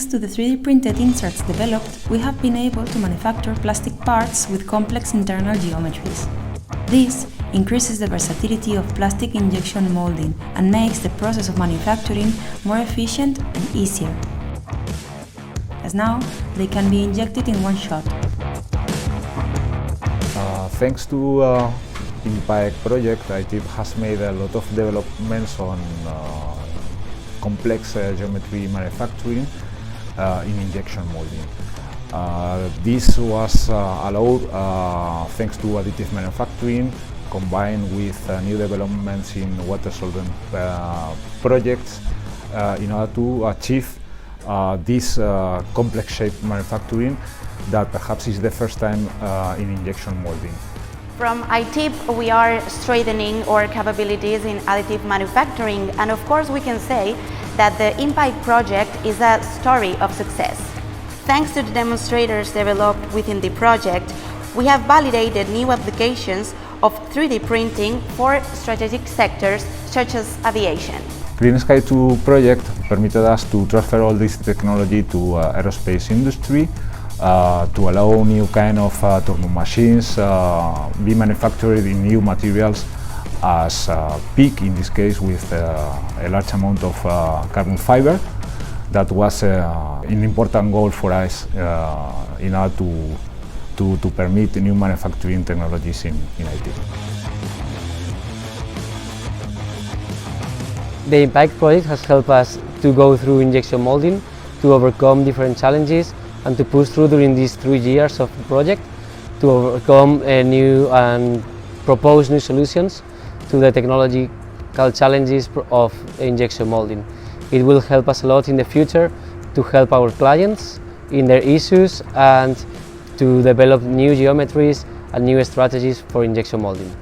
to the 3D printed inserts developed, we have been able to manufacture plastic parts with complex internal geometries. This increases the versatility of plastic injection molding and makes the process of manufacturing more efficient and easier, as now they can be injected in one shot. Thanks to INN-PAEK project, Aitiip has made a lot of developments on complex geometry manufacturing in injection molding. This was allowed thanks to additive manufacturing combined with new developments in water solvent projects in order to achieve this complex shape manufacturing that perhaps is the first time in injection molding. From Aitiip, we are strengthening our capabilities in additive manufacturing, and of course we can say that the INN-PAEK project is a story of success. Thanks to the demonstrators developed within the project, we have validated new applications of 3D printing for strategic sectors such as aviation. Clean Sky 2 project permitted us to transfer all this technology to aerospace industry to allow new kind of turbo machines be manufactured in new materials as PEEK, in this case with a large amount of carbon fiber. That was an important goal for us in order to permit new manufacturing technologies in Aitiip. The INN-PAEK project has helped us to go through injection molding, to overcome different challenges and to push through during these 3 years of the project to overcome new and propose new solutions to the technological challenges of injection molding. It will help us a lot in the future to help our clients in their issues and to develop new geometries and new strategies for injection molding.